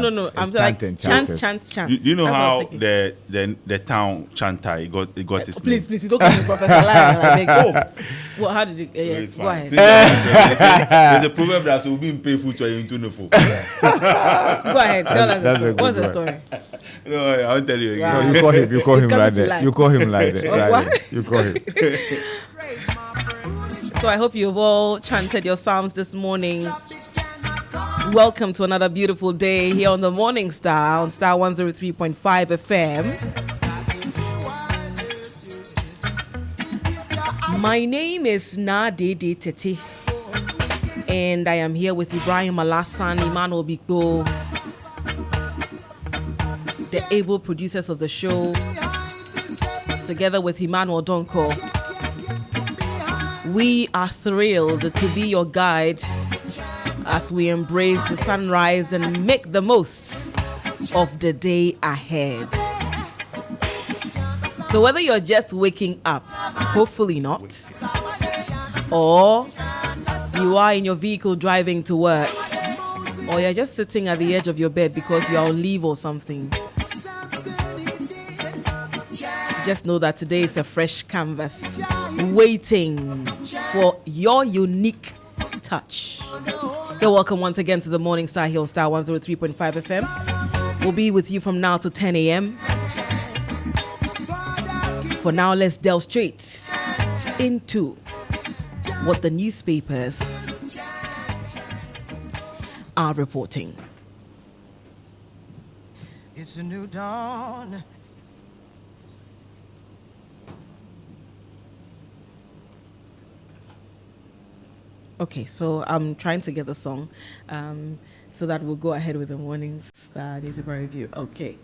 No. I'm like chant. You know how the town Chanta it got its please, name. we don't call me Professor Lion. Well, how did you? Yes, go ahead. There's a proverb that will be in pay food to you into the phone. Go ahead, tell us the story. What's the story? No, I'll tell you again. So you call him like that. You call him like that. You call him. So I hope you've all chanted your psalms this morning. Welcome to another beautiful day here on the Morning Star on Star 103.5 FM. My name is Nadede Tete, and I am here with Ibrahim Alassan, Emmanuel Bigbo, the able producers of the show, together with Emmanuel Donko. We are thrilled to be your guide as we embrace the sunrise and make the most of the day ahead. So whether you're just waking up, hopefully not, or you are in your vehicle driving to work, or you're just sitting at the edge of your bed because you're on leave or something, just know that today is a fresh canvas waiting for your unique touch. You're welcome once again to the Morning Star here on Star 103.5 FM. We'll be with you from now to 10 a.m. For now, let's delve straight into what the newspapers are reporting. It's a new dawn. Okay, so I'm trying to get the song so that we'll go ahead with the Morning Star newspaper review. Okay.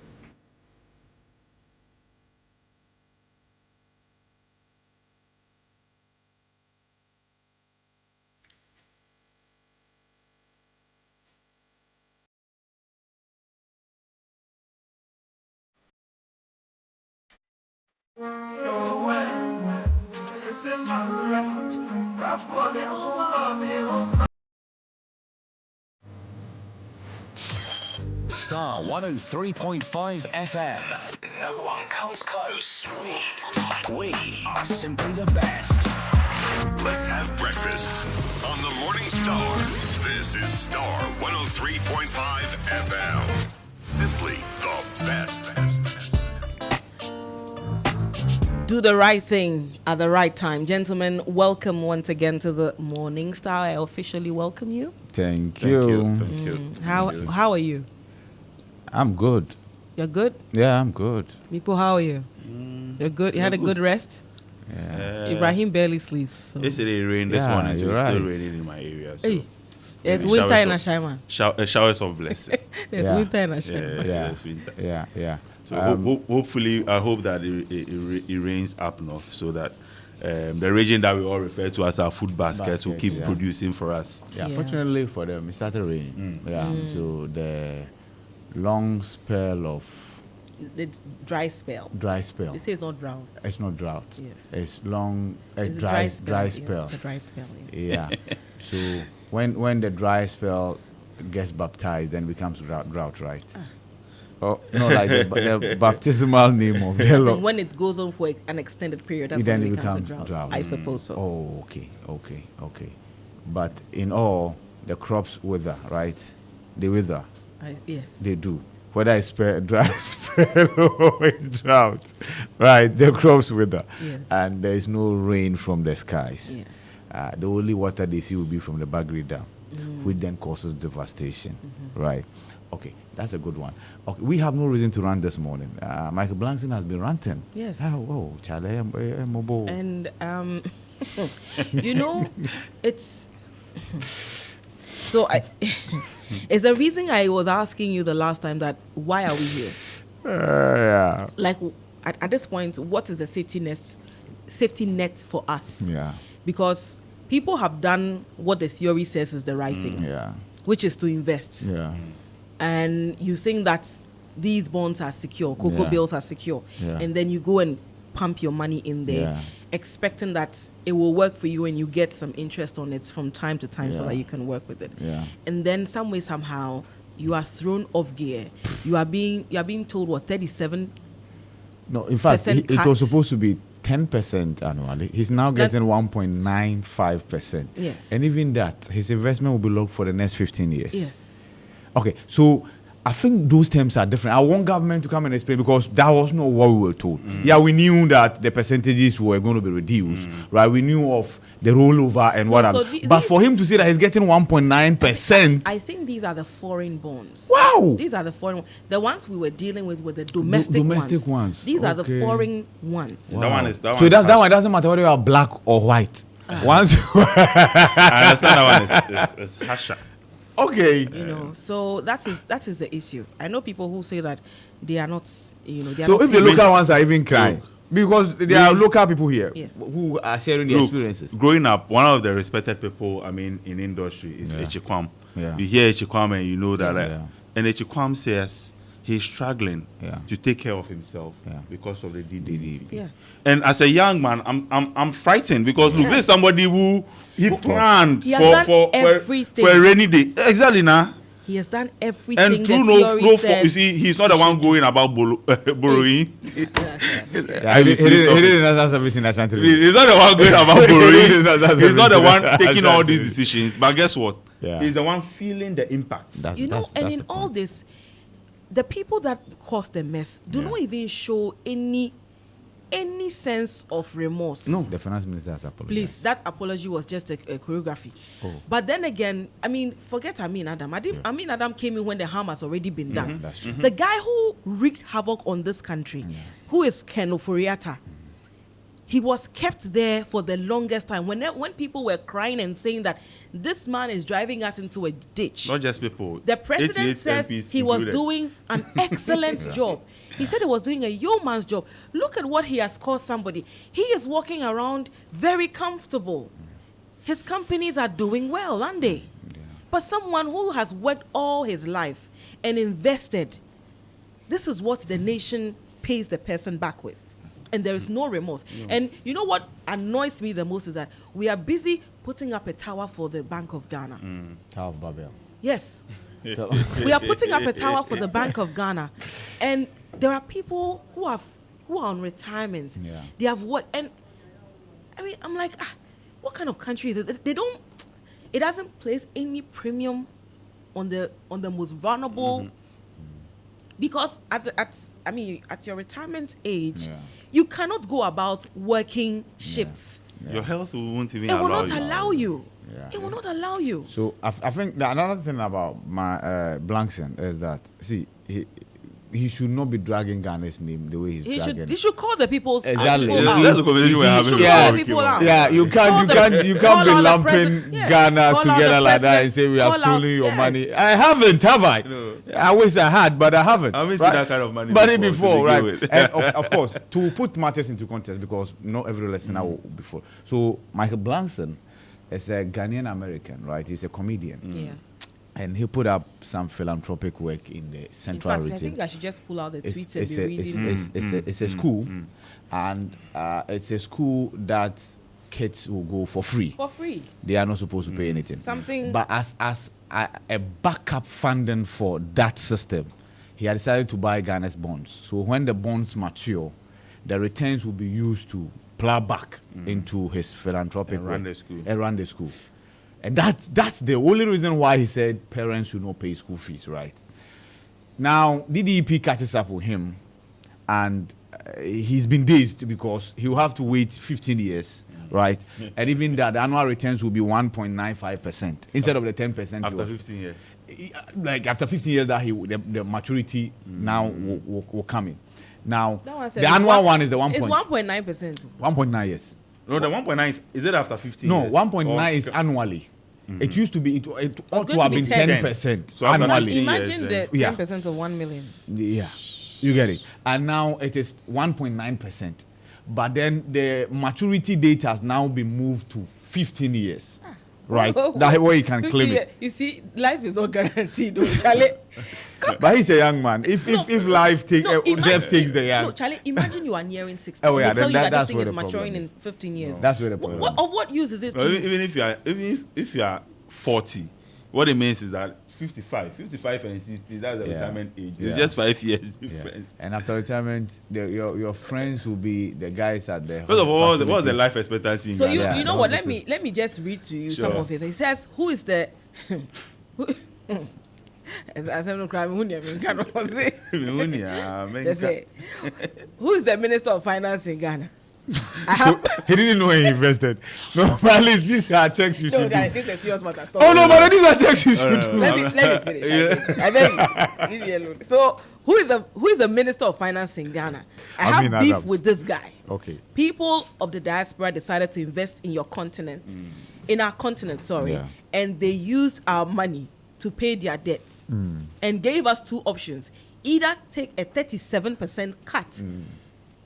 Star 103.5 FM. No one comes close. We are simply the best. Let's have breakfast on the Morning Star. This is Star 103.5 FM. Simply the best. Do the right thing at the right time. Gentlemen, welcome once again to the Morning Star. I officially welcome you. Thank you. Thank you. How are you? I'm good. You're good? Yeah, I'm good. People, how are you? You're good? You had a good rest? Yeah. Ibrahim barely sleeps. So. Yesterday it rained this morning. It's still raining in my area. So Hey, there's winter in Ashaiman. Showers of blessing. There's winter in Ashaiman. There's winter. Yeah. So hopefully, I hope that it rains up north so that the region that we all refer to as our food baskets will keep producing for us. Yeah, fortunately for them, it started raining. So the long spell of the dry spell. They say it's not drought. It's not drought. Yes. It's long. It's dry spell. Yes, it's a dry spell. Yeah. Yes. So when the dry spell gets baptized, then becomes drought, right? Oh no, like the baptismal name of the Lord. When it goes on for an extended period, that's when it becomes a drought. I suppose so. Oh, okay. But in all, the crops wither, right? They wither. Yes. They do. Whether it's dry spell or it's drought, right? The crops wither. Yes. And there is no rain from the skies. Yes. The only water they see will be from the Bagri Dam, which then causes devastation, right? Okay, that's a good one. Okay, we have no reason to rant this morning. Michael Blankson has been ranting. Yes. Oh, Charlie, and it's so it's the reason I was asking you the last time that why are we here? Yeah. Like at this point, what is the safety net for us? Yeah. Because people have done what the theory says is the right thing. Yeah. Which is to invest. Yeah. And you think that these bonds are secure, cocoa bills are secure, and then you go and pump your money in there, expecting that it will work for you and you get some interest on it from time to time so that you can work with it. Yeah. And then some way, somehow, you are thrown off gear. You are being told what 37. No, in fact, Percent it was cut. supposed to be 10% annually. He's now getting 1.95%. Yes. And even that, his investment will be locked for the next 15 years. Yes. Okay, so I think those terms are different. I want government to come and explain because that was not what we were told. Yeah, we knew that the percentages were going to be reduced, right? We knew of the rollover and what so but for him to say that he's getting 1.9%. I think these are the foreign bonds. Wow. These are the foreign. The ones we were dealing with were the domestic ones. These are the Okay. foreign ones. That one is that So one. that one doesn't matter whether you are black or white. Once I understand that one is Hasha. okay. You know, so that is the issue. I know people who say that they are not, they are So not if the taking- local ones are even crying, because there are local people here Yes. who are sharing their Look, experiences. growing up, one of the respected people, in industry is Echikwam. Yeah. You hear Echikwam and you know that. Yes. Like, and Echikwam says he's struggling to take care of himself because of the DDP. Yeah. And as a young man, I'm frightened because look, there's somebody who he planned He has done for everything. a rainy day. Exactly now. He has done everything. And the through theory you says. see, he's not the one going about borrowing. Yeah, he didn't answer service in Ashanti. He's not the one going about borrowing. That's He's not the one Ashanti. taking all these decisions. But guess what? Yeah. He's the one feeling the impact. That's, And that's in the all point. this, the people that caused the mess do not even show any sense of remorse. No, the finance minister has apologized. Please, that apology was just a choreography. Oh. But then again, forget Amin Adam. Amin Adam came in when the harm has already been done. That's true. The guy who wreaked havoc on this country, who is Ken Oforiatta, he was kept there for the longest time. When people were crying and saying that this man is driving us into a ditch, Not just people. the president 88 says MPs he was included. doing an excellent job. He said he was doing a yeoman's job. Look at what he has caused somebody. He is walking around very comfortable. His companies are doing well, aren't they? But someone who has worked all his life and invested, this is what the nation pays the person back with. And there is no remorse. And you know what annoys me the most is that we are busy putting up a tower for the Bank of Ghana. Tower of Babel. Yes. We are putting up a tower for the Bank of Ghana. And there are people who are on retirement. Yeah. They have worked. And I'm like, what kind of country is it? It doesn't place any premium on the most vulnerable. Because at your retirement age, you cannot go about working shifts. Your health won't even It will allow not you. allow you. Yeah. It will not allow you. So I think that another thing about my Blankson is that he should not be dragging Ghana's name the way he's dragging. He should call the people's Exactly. people Yes, out. That's the conversation we're having. should before call we people came on. out. Yeah, you can't Call be all the lumping president- yeah. Ghana Call out together the like that and president. say we have Call out- stolen your yes. money. I haven't, have I? No. I wish I had, but I haven't. I haven't seen that kind of money before, to right? begin with. And of course, to put matters into context, because not every listener will before. So Michael Blankson is a Ghanaian American, right? He's a comedian. Yeah. And he put up some philanthropic work in the In central fact, I region. think I should just pull out the tweets and It's be a, reading. it's a school, and it's a school that kids will go for free. For free. They are not supposed to pay anything. Something- But as a backup funding for that system, he had decided to buy Ghana's bonds. So when the bonds mature, the returns will be used to plow back into his philanthropic And run work the school. and run the school. And that's the only reason why he said parents should not pay school fees, right? Now, DDEP catches up with him, and he's been dazed because he will have to wait 15 years, right? And even that, the annual returns will be 1.95% instead of the 10%. After 15 years. Like after 15 years, that the maturity now will come in. Now, That one said the it's annual one is the It's 1.9 1.9%. years. No, the 1.9 is it after 15 No, years? 1.9 is Or- annually. It used to be, it ought to going have to be been 10. 10% So after annually. 15 Imagine years, the Yeah. 10% of 1 million. Yeah, you get it. And now it is 1.9%. But then the maturity date has now been moved to 15 years. Right? That way you can claim it. You see, life is not guaranteed, though, Charlie. But he's a young man. If life takes, imagine- death takes the young. No, Charlie, imagine you are nearing 60. Oh, yeah, They tell then you that that's this thing where is the problem maturing in is. 15 years. That's where the problem is. Of what use is it No, to you? even if you are 40, what it means is that 55 and 60. That's the Yeah. retirement age. Yeah. It's just 5 years Yeah. difference. And after retirement, your friends will be the guys at the. First of all, what's the facilities. life expectancy? In So Ghana? you know Yeah, what? don't Let me just read to you Sure. some of it. He says, "Who is the?" As I'm not crying, just say, who is the Minister of Finance in Ghana? I have. He didn't know he invested. No, but at least these are checks you No, should guys, do. this is a serious matter. Stop. Oh no, but these are checks you should do. Let me finish. I beg you. Leave me alone. So, who is the Minister of Finance in Ghana? I have Amin beef Adams. with this guy. Okay. People of the diaspora decided to invest in your continent, in our continent, sorry, Yeah. and they used our money to pay their debts and gave us two options: either take a 37% cut.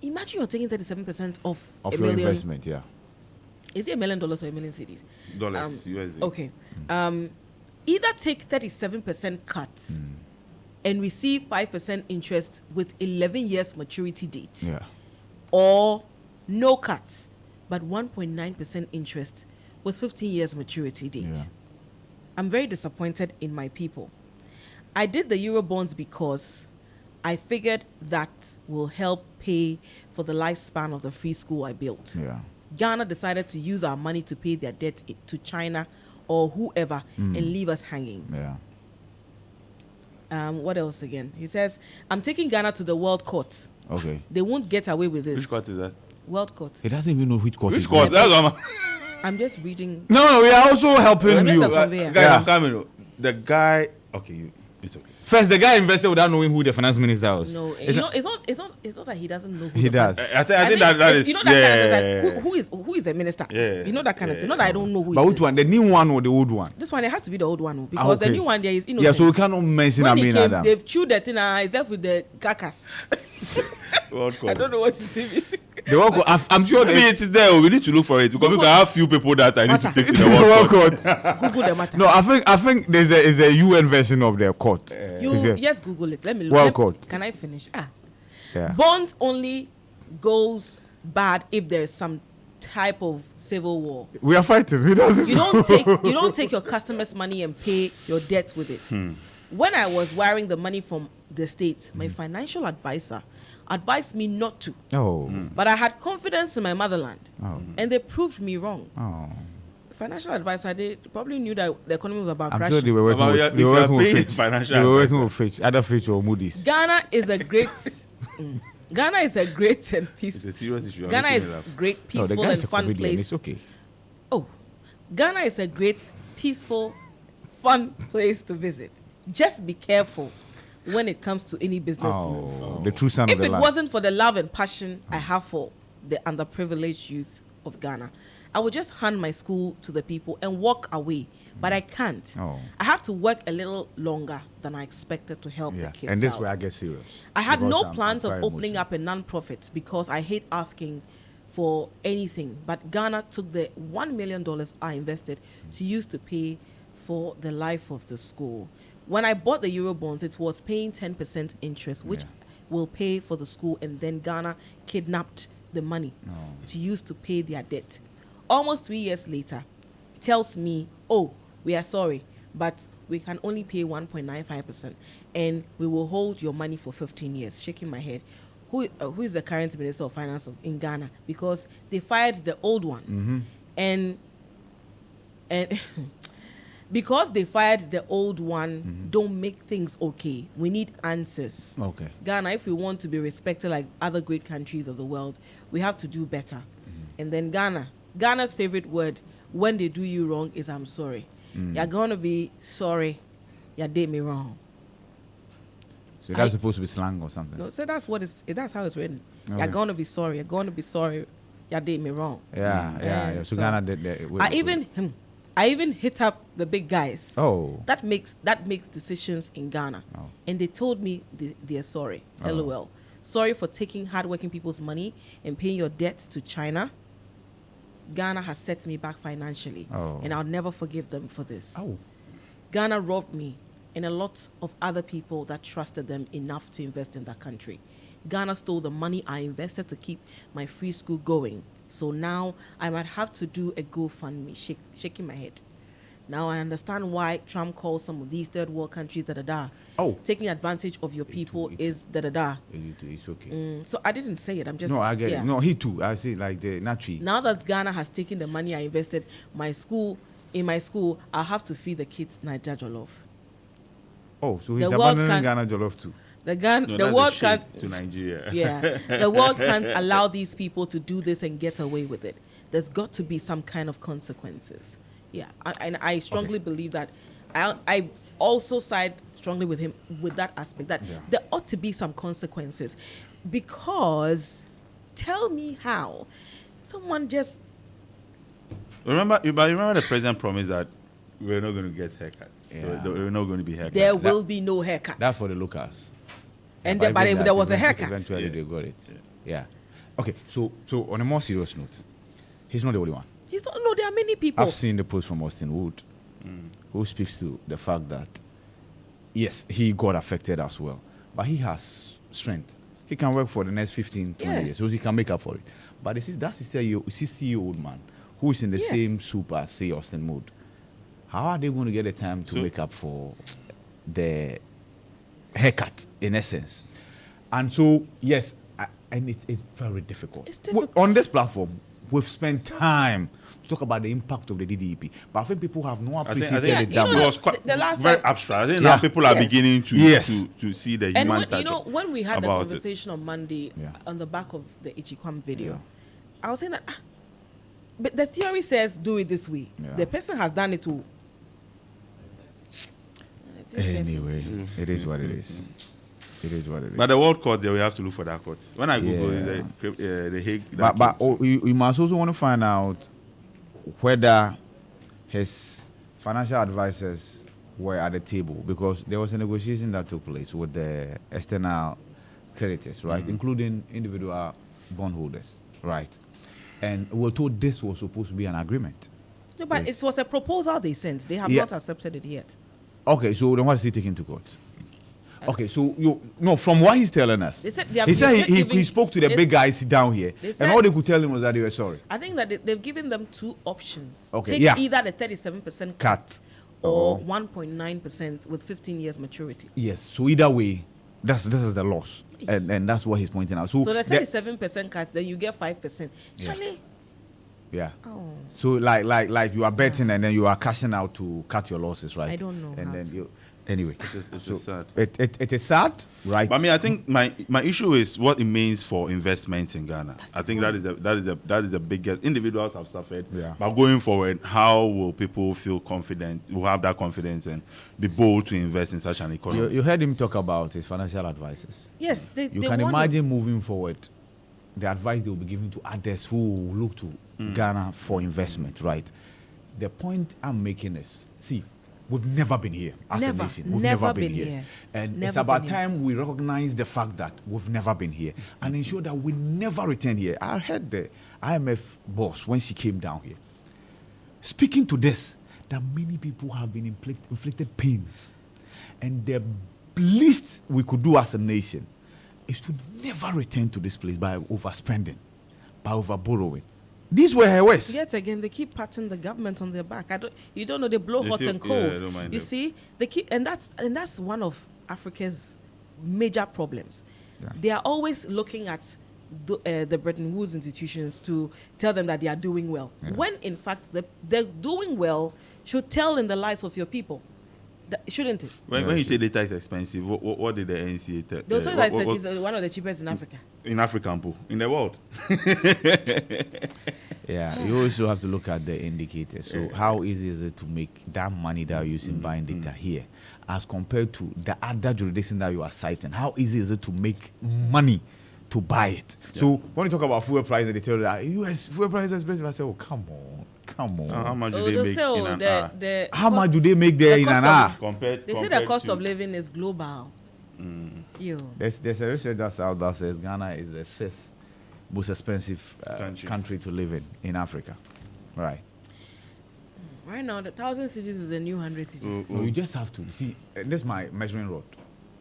Imagine you're taking 37% of Of a your million. investment, yeah. Is it $1 million or $1 million cedis? Dollars, USD. Okay. Either take 37% cut and receive 5% interest with 11 years maturity date, Yeah. or no cut but 1.9% interest with 15 years maturity date. Yeah. I'm very disappointed in my people. I did the Euro bonds because I figured that will help pay for the lifespan of the free school I built. Yeah. Ghana decided to use our money to pay their debt to China or whoever and leave us hanging. Yeah. What else again? He says, I'm taking Ghana to the World Court. Okay. They won't get away with this. Which court is that? World Court. He doesn't even know which court. Which is court? going. That's what I'm just reading. No, we are also helping I'm just you. a conveyor. guy, Yeah. I'm coming. The guy. Okay, it's okay. First, the guy invested without knowing who the finance minister was. No, It's you not- know, it's not that he doesn't know who he the does. I think that it's- is. you know that yeah. kind of like, who is the minister? Yeah. You know that kind of thing. Not that I don't know who. But it which is. one? The new one or the old one? This one, it has to be the old one because the okay. new one there is innocent. Yeah, so we cannot mention When he Amin came, Adam. they've chewed the thing and it's left with the carcass. World I Court. don't know what to say. The World Court, I'm sure Maybe it is there. We need to look for it because we can have few people that I need to take to the the World World Court. Court. Google the matter. No, I think there's a UN version of the court. You Is it? just Google it. Let me look. World Court. Can I finish? Yeah. Bond only goes bad if there is some type of civil war. We are fighting. He doesn't. You don't take your customers' money and pay your debts with it. When I was wiring the money from the States, my financial advisor advised me not to. Oh. But I had confidence in my motherland, Oh. and they proved me wrong. Oh. Financial advisor, they probably knew that the economy was about I'm crashing. sure they were working About with, your- they if you were are working with paying Fitch. financial They were working advisor. with Fitch, either Fitch or Moody's. Ghana is a great, Ghana is a great and It's peaceful. a serious issue. I'm Ghana making is it up. great, No, the peaceful, guy and is a fun comedian. place. It's okay. Oh, Ghana is a great, peaceful, fun place to visit. Just be careful when it comes to any business move. Oh, the true son If of the it land. wasn't for the love and passion I have for the underprivileged youth of Ghana, I would just hand my school to the people and walk away. But I can't. Oh. I have to work a little longer than I expected to help the Yeah, kids and this out. way I get serious. I had Because no I'm plans of quite opening emotional. up a non-profit because I hate asking for anything. But Ghana took the $1 million I invested to use to pay for the life of the school. When I bought the Euro bonds, it was paying 10% interest, which Yeah. will pay for the school, and then Ghana kidnapped the money to use to pay their debt. Almost 3 years later, tells me, oh, we are sorry, but we can only pay 1.95%, and we will hold your money for 15 years. Shaking my head. Who is the current Minister of Finance in Ghana? Because they fired the old one, and because they fired the old one, don't make things okay. We need answers. Okay. Ghana, if we want to be respected like other great countries of the world, we have to do better. And then Ghana's favorite word when they do you wrong is I'm sorry. You're gonna be sorry. You did me wrong. So that's supposed to be slang or something. No, so that's how it's written. Okay. You're gonna be sorry. You're gonna be sorry. You did me wrong. Yeah. So So Ghana did. I even hit up the big guys. Oh. That makes decisions in Ghana. Oh. And they told me they're sorry. Oh. LOL. Sorry for taking hardworking people's money and paying your debt to China. Ghana has set me back financially. Oh. And I'll never forgive them for this. Oh. Ghana robbed me and a lot of other people that trusted them enough to invest in that country. Ghana stole the money I invested to keep my free school going. So now I might have to do a GoFundMe, shaking my head. Now I understand why Trump calls some of these third world countries da-da-da. Oh. Taking advantage of your people is da-da-da. It's okay. So I didn't say it. I'm just... No, I get yeah. it. No, he too. I say like the Natri. Now that Ghana has taken the money I invested, in my school, I'll have to feed the kids Niger Jollof. Oh, so he's The world abandoning can't- Ghana Jollof too. The No, that's world a can't... shade to Nigeria. Yeah, the world can't allow these people to do this and get away with it. There's got to be some kind of consequences. Yeah, and I strongly believe that. I also side strongly with him with that aspect, that there ought to be some consequences, because tell me how someone just... Remember the president promised that we're not going to get haircuts. Yeah. We're not going to be haircuts. There will be no haircut. That's for the locals. And But but even there was a eventually- haircut. Eventually, Yeah. they got it. Yeah. Okay. So on a more serious note, he's not the only one. He's not... No, there are many people. I've seen the post from Austin Wood, who speaks to the fact that yes, he got affected as well, but he has strength. He can work for the next 15, 20 Yes. years, so he can make up for it. But this is that 60-year-old man who is in the Yes. same soup as, say, Austin Wood. How are they going to get the time to So- make up for the haircut, in essence? And so, yes, and it's very difficult. It's difficult. On this platform, we've spent time to talk about the impact of the DDEP, but I think people have no I think appreciated Yeah, it you that know it much. was quite the last very time- abstract. I think Yeah. now people are Yes. beginning to Yes. to see the And human when, touch. when we had the about it. conversation on Monday Yeah. on the back of the Ichikwam video, Yeah. I was saying that, but the theory says do it this way. Yeah. The person has done it too. Anyway, it is what it is. It is what it is. But the World Court, there we have to look for that court. When I Google, Yeah. it's the Hague. But you must also want to find out whether his financial advisors were at the table, because there was a negotiation that took place with the external creditors, right, including individual bondholders, right? And we were told this was supposed to be an agreement. No, but Yes. it was a proposal they sent. They have Yeah. not accepted it yet. Okay, so then what is he taking to court? Okay, so from what he's telling us, They said they have- he said they said he giving- spoke to the they- big guys down here, they and said- all they could tell him was that they were sorry. I think that they've given them two options. Okay, Take yeah. either the 37% Cut. or Or- 1.9% with 15 years maturity. Yes, so either way, this is the loss, and that's what he's pointing out. So, So the the- 37% cut, then you get 5%. Charlie, yeah. oh, So like you are betting and then you are cashing out to cut your losses, right? I don't know And how then to- you anyway. It's So sad. it is sad, right? But I mean, I think my issue is what it means for investments in Ghana. I think that is the biggest. Individuals have suffered, Yeah. but going forward, how will people feel confident? Will have that confidence and be bold to invest in such an economy? You heard him talk about his financial advisors. yes, they You they can want imagine moving forward, the advice they will be giving to others who will look to Ghana for investment, right? The point I'm making is, see, we've never been here as Never, a nation. We've never never been been here. here. And Never it's about been here. time we recognize the fact that we've never been here and ensure that we never return here. I heard the IMF boss when she came down here speaking to this, that many people have been inflicted pains. And the least we could do as a nation is to never return to this place by overspending, by overborrowing. These were her words. Yet again, they keep patting the government on their back. You don't know they blow They hot still- and yeah, cold. I don't mind You them. see, they keep, and that's one of Africa's major problems. Yeah. They are always looking at the Bretton Woods institutions to tell them that they are doing well, Yeah. when in fact the doing well should tell in the lives of your people, shouldn't it? When you say data is expensive, what did the NCA tell? They'll tell you that what- it's one of the cheapest in Africa. in African pool in the world. Yeah, you also have to look at the indicators. So how easy is it to make that money that you're using buying data here as compared to the other jurisdiction that you are citing? How easy is it to make money to buy it? So when you talk about fuel prices, they tell you that US fuel prices is expensive. I say, oh, come on. How much do Oh, they they'll make say, in oh, an hour? How much do they make there the in cost an of- hour? Compared, They say the compared cost to- of living is global. You. There's a research that's out that says Ghana is the sixth most expensive country to live in Africa. Right. Right now, the 1,000 cities is the new 100 cities. So you just have to see. This is my measuring rod.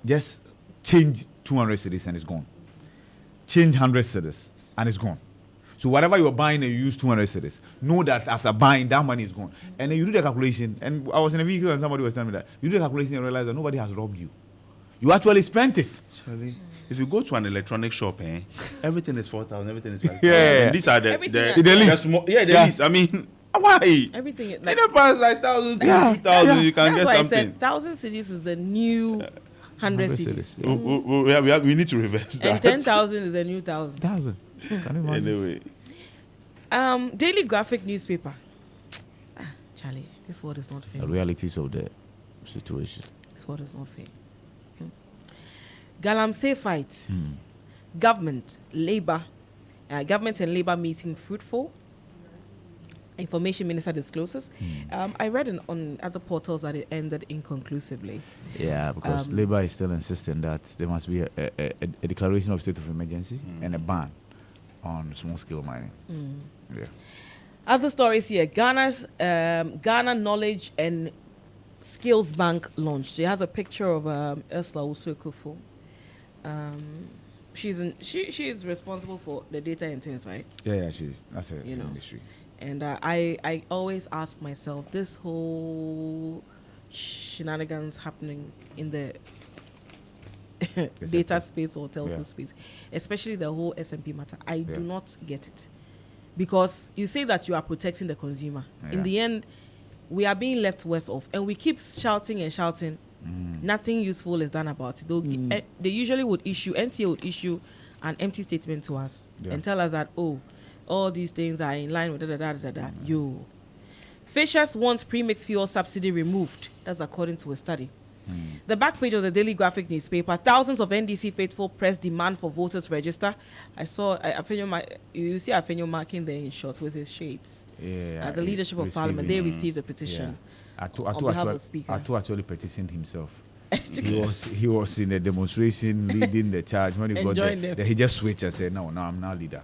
Just change 200 cities and it's gone. Change 100 cities and it's gone. So whatever you're buying and you use 200 cedis, know that after buying, that money is gone. And then you do the calculation, and I was in a vehicle and somebody was telling me that. You do the calculation and realize that nobody has robbed you. You actually spent it. Charlie, if you go to an electronic shop, everything is 4,000, everything is 5,000. Yeah. And these are the least. the least. I mean, why? Everything In the past, like 1,000, 2,000, you can that's get why something. I said 1,000 cities is the new 100 cities. We need to reverse that. And 10,000 is the new 1,000. 1,000. Can you imagine? Anyway, Daily Graphic newspaper. Charlie, this world is not fair. The realities of the situation. This world is not fair. Galamsey fight. Government and labor meeting fruitful. Information Minister discloses. I read on other portals that it ended inconclusively. Yeah, because Labour is still insisting that there must be a declaration of state of emergency and a ban on small-scale mining. Yeah. Other stories here. Ghana Knowledge and Skills Bank launched. It has a picture of Ursula Usukufu. She is responsible for the data and things, right? Yeah, she is. That's her industry. And I always ask myself, this whole shenanigans happening in the data space or telco space, especially the whole SMP matter, I do not get it. Because you say that you are protecting the consumer. Yeah. In the end, we are being left worse off. And we keep shouting and shouting. Nothing useful is done about it. They usually would NTA would issue an empty statement to us and tell us that, all these things are in line with Yo. Fishers want premixed fuel subsidy removed. That's according to a study. The back page of the Daily Graphic newspaper, thousands of NDC faithful press demand for voters register. I saw you see Afenyo marking there in short with his shades. Yeah. At the leadership of Parliament, they received a petition. Atu actually petitioned himself. he was in a demonstration leading the charge. When he got there, he just switched and said, no, I'm now leader.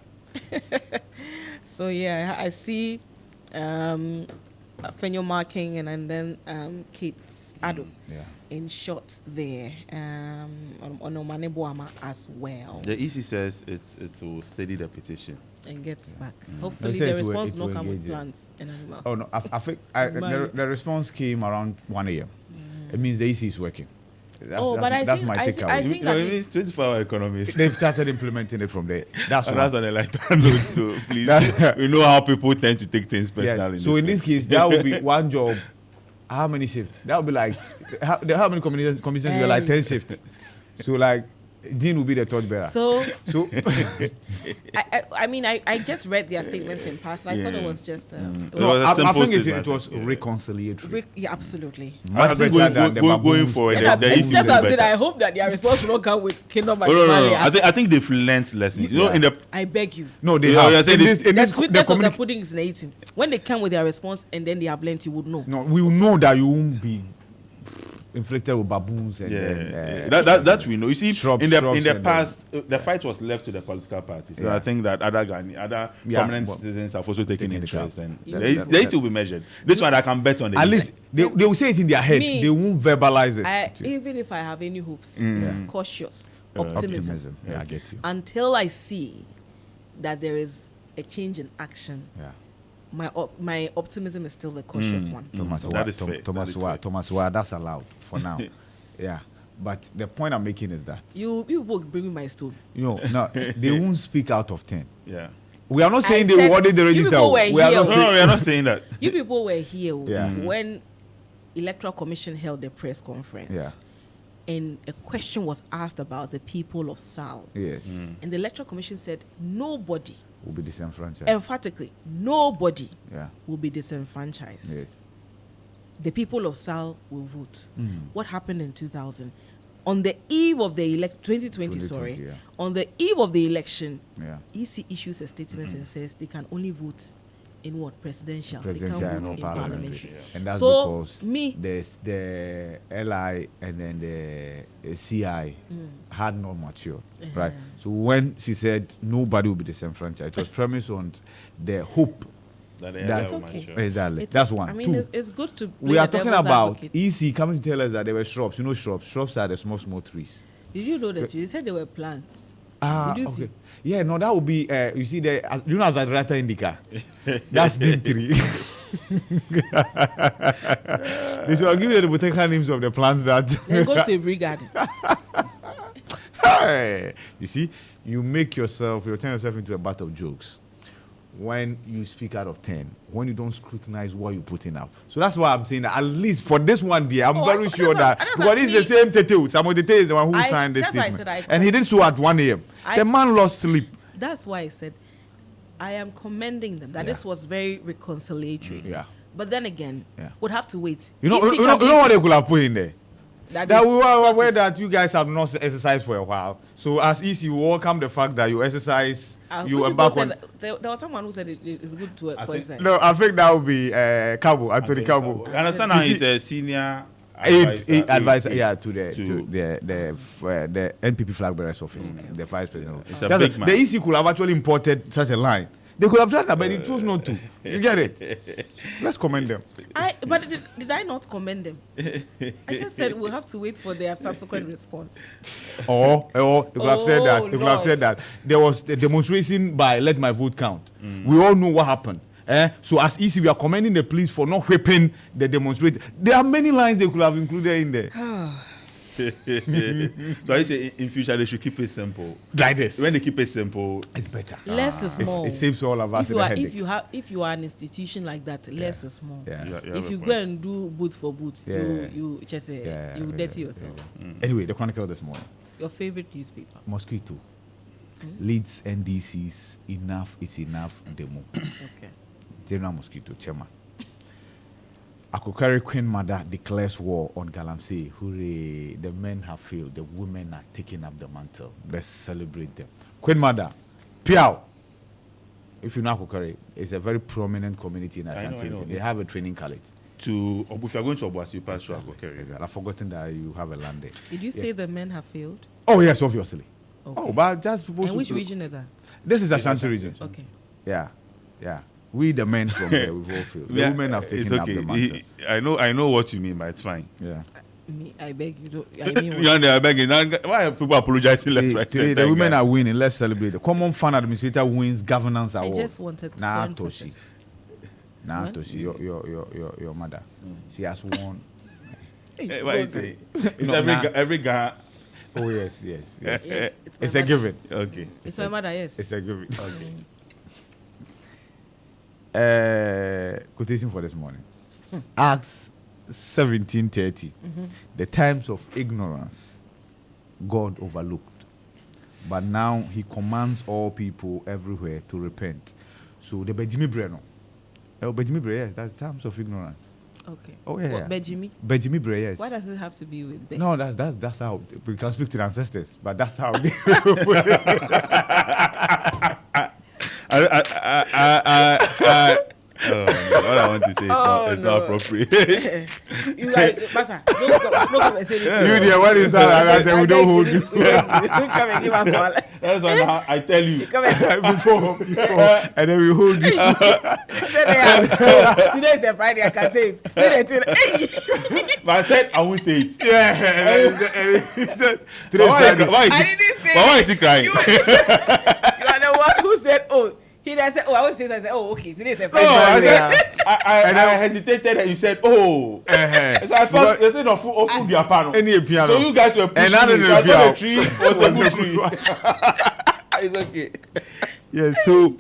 So I see Fenyo marking and then Kate Ado in short there on Omane Boama as well. The EC says it will steady the petition and gets back. Hopefully the response will not come with plants and animals. Oh no, I think the response came around 1 a.m. It means the EC is working. That's my takeaway. I think it means 24-hour economy. They've started implementing it from there. That's on a lighter note, though. Please, we know how people tend to take things personally. So in this case, that would be one job. How many shifts? That would be like how many commissions were like 10 shifts. So like Jean will be the torchbearer. So I just read their statements in past. I thought it was just. I think it was reconciliatory. Absolutely. I think going forward, that's what I'm saying. I hope that their response will not come with Kingdom and No. I think they've learned lessons. I beg you. No, they have. The sweetness of the pudding is in eating. When they come with their response and then they have learned, you would know. No, we will know that you won't be inflicted with baboons and that we know. You see, in the past, the fight was left to the political parties. So I think that other prominent citizens have also taken interest, and they still be measured. This one I can bet on. At least they will say it in their head. They won't verbalize it. Even if I have any hopes, this is cautious optimism. Yeah, I get you. Until I see that there is a change in action. Yeah. My optimism is still the cautious one. Thomas, that's allowed for now. Yeah, but the point I'm making is that you will bring me my story. No, they won't speak out of 10. Yeah, we are not saying they awarded the register. We are not saying that. You people were here when Electoral Commission held the press conference. Yeah. And a question was asked about the people of Sal. Yes. And the Electoral Commission said nobody will be disenfranchised. Emphatically, nobody will be disenfranchised. Yes. The people of Sal will vote. What happened in 2000? On the eve of the 2020, on the eve of the election, EC issues a statement and says they can only vote in what? Presidential. They can't vote in parliamentary. And that's because there's the LI and then the CI had not matured, right? So when she said nobody will be disenfranchised, it was premised on the hope that exactly. That's one. I mean, it's good to. We are talking about EC coming to tell us that there were shrubs. You know, shrubs are the small trees. Did you know that you said there were plants? Did you see? Yeah, no, that would be, you see, you know, as a director indica, that's team 3. They should give you the botanical names of the plants that. Then go to a brigade. Hey, you see, you turn yourself into a butt of jokes when you speak out of 10, when you don't scrutinize what you're putting out. So that's why I'm saying that at least for this one day, I'm very sure that because it's the same Tete. Some of the Tete is the one who signed this statement. And he did so at 1 a.m. The man lost sleep. That's why I said I am commending them. That this was very reconciliatory. Yeah. But then again, would have to wait. You know what they could have put in there? That we were aware that you guys have not exercised for a while. So as easy, we welcome the fact that you exercise, you embark on. There was someone who said it's good to exercise. No, I think that would be Cabo, Anthony Cabo. I understand now he's a senior advisor, to the NPP flag bearers office, the vice president. It's a big man. The EC could have actually imported such a line. They could have done that, but they chose not to. You get it? Let's commend them. But did I not commend them? I just said we'll have to wait for their subsequent response. Or they could have said that. They could have said that there was a demonstration by Let My Vote Count. We all know what happened. So as easy, we are commending the police for not whipping the demonstrators. There are many lines they could have included in there. So I say in future they should keep it simple. Like this. When they keep it simple, it's better. Less is more. It saves all of us. If you are an institution like that, less is more. Yeah. If you go and do boot for boot, you just you dirty yourself. Anyway, the Chronicle this morning. Your favorite newspaper? Mosquito. Leads NDC's Enough is Enough demo. Okay. General Mosquito, Chairman. Akokari Queen Mother declares war on Galamsey. Hooray, the men have failed. The women are taking up the mantle. Let's celebrate them. Queen Mother, Piao. If you know Akokari, it's a very prominent community in Ashanti. They have a training college. If you are going to Obuasi, you pass through Akokari. Exactly. I've forgotten that you have a land there. Did you say the men have failed? Oh, yes, obviously. Okay. Oh, but just supposed and which region is that? This is Ashanti region. Okay. Yeah. We the men from there, we've all failed. The women have taken up the mantle. I know what you mean, but it's fine. Yeah. I beg you. I mean, I beg you. Why are people apologizing left, right, center? The women are winning. Let's celebrate. The common fund administrator wins governance award. I just wanted to. Toshi, your mother, she has won. What is it? It's every guy. Oh yes. It's a given. Okay. It's my mother. Yes. It's a given. Okay. Quotation for this morning. Acts 17:30. The times of ignorance God overlooked, but now he commands all people everywhere to repent. So the Bejimi Breno. Bejimi Bre, yes, that's times of ignorance. Okay. Oh yeah. What, Bejimi? Bejimi Bre, yes. Why does it have to be with Be? No, that's how we can speak to the ancestors, but that's how they what I want to say is not appropriate. You like, Masa, don't come and say anything. You there, what is that? We don't hold you. Don't come and give us one. That's why I tell you. Come and before, and then we hold you. Today is a Friday, I can say it. Say it. But I said I won't say it. Yeah. Today why is he crying? You are the one who said, oh. He said, oh, I was saying, I said, oh, okay, today is a Friday. I hesitated and you said, oh. So I felt they said, no, food your panel. Any piano. So you guys were pushing me. So I thought the tree was a good tree. It's okay. Yeah, so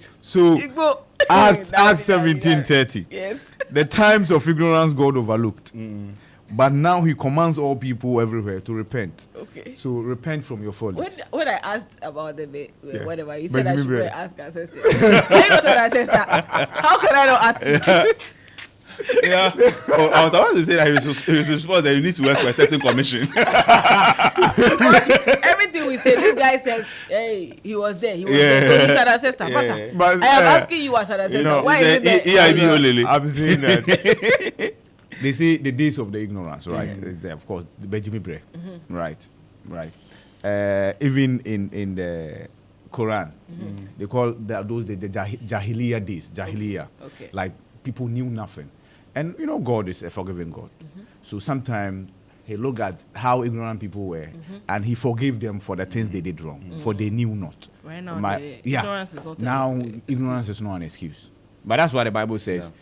Acts 17:30. Yes. The times of ignorance God overlooked. But now he commands all people everywhere to repent. Okay. So repent from your follies. When I asked about whatever, you said But I should go and ask ancestor. I not an ancestor. How can I not ask you? Yeah. I was about to say that he was responsible that you need to work for a certain commission. Everything we say, this guy says, hey, he was there. He was there. So he's an ancestor. Yeah. But, I am asking you as an ancestor. Why is it there? EIB I'm saying that. They say the days of the ignorance, right? Of course, the Benjamin Bray, right. Even in the Quran, they call those the Jahiliyyah days, Jahiliyyah. Okay. Like people knew nothing, and God is a forgiving God. So sometimes he looked at how ignorant people were, and he forgave them for the things they did wrong, for they knew not. Right now, ignorance is not ignorance is not an excuse. But that's what the Bible says.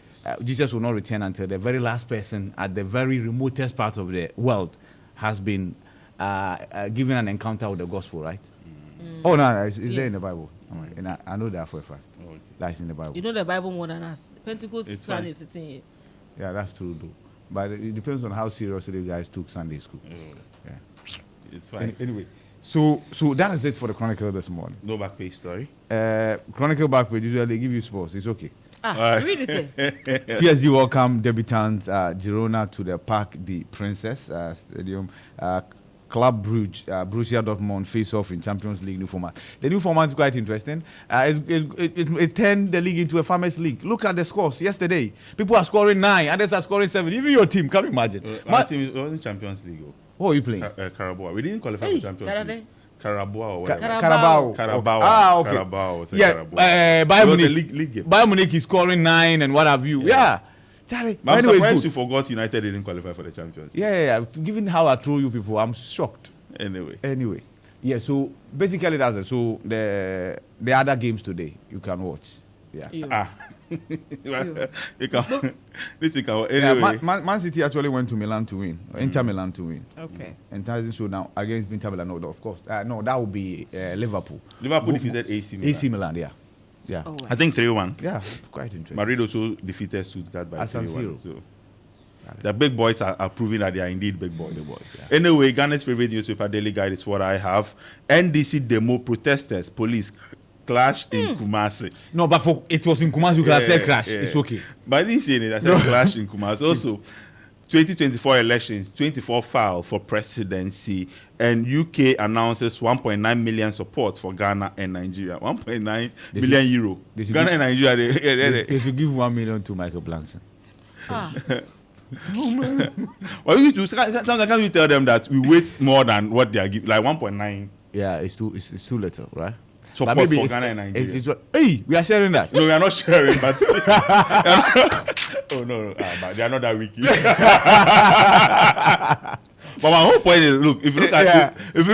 Jesus will not return until the very last person at the very remotest part of the world has been given an encounter with the gospel, right? Oh, no, it's there in the Bible. And I know that for a fact. That's in the Bible. You know the Bible more than us. Pentecost Sunday is sitting here. Yeah, that's true, though. But it depends on how seriously you guys took Sunday school. Yeah. It's fine. Anyway, so that is it for the Chronicle this morning. No back page story. Chronicle back page, usually they give you sports. It's okay. Read it. PSG welcome debutants Girona to the Parc des Princes Stadium. Club Brugge, Borussia Dortmund face off in Champions League new format. The new format is quite interesting. It turned the league into a farmers league. Look at the scores yesterday. People are scoring 9, others are scoring 7. Even your team, can you imagine? My team wasn't Champions League. What are you playing? Carabao. We didn't qualify for Champions League. Carabao or whatever. Carabao. Okay. Carabao. Yeah. Bayern Munich is scoring 9 and what have you. Yeah. Charlie, I'm surprised you forgot United didn't qualify for the Champions League. Yeah. Given how I throw you people, I'm shocked. Anyway. Yeah, so basically that's it. So the other games today, you can watch. Yeah. You can. This you can. Anyway. Man City actually went to Milan to win. Inter Milan to win. Okay. And that is so now against Inter Milan. No, of course. No, that would be Liverpool. Liverpool defeated AC Milan. AC Milan, yeah. Yeah. Oh, wow. I think 3-1. Yeah, quite interesting. Madrid also defeated Stuttgart by 3-1. So the big boys are proving that they are indeed big boys. Yeah. Anyway, Ghana's favorite newspaper, Daily Guide, is what I have. NDC demo protesters, police clash in Kumasi. No, but it was in Kumasi. You could have said crash. Yeah. It's okay. But I didn't say it. I said clash in Kumasi. Also, 2024 elections, 24 file for presidency, and UK announces 1.9 million support for Ghana and Nigeria. 1.9 million euro. Ghana and Nigeria, they should give 1 million to Michael Blanson. Well, sometimes can you tell them that we waste more than what they are giving, like 1.9? Yeah, it's too little, right? Support for Ghana and Nigeria. Hey, we are sharing that. No, we are not sharing, but oh no, but they are not that wiki. But my whole point is, look, if you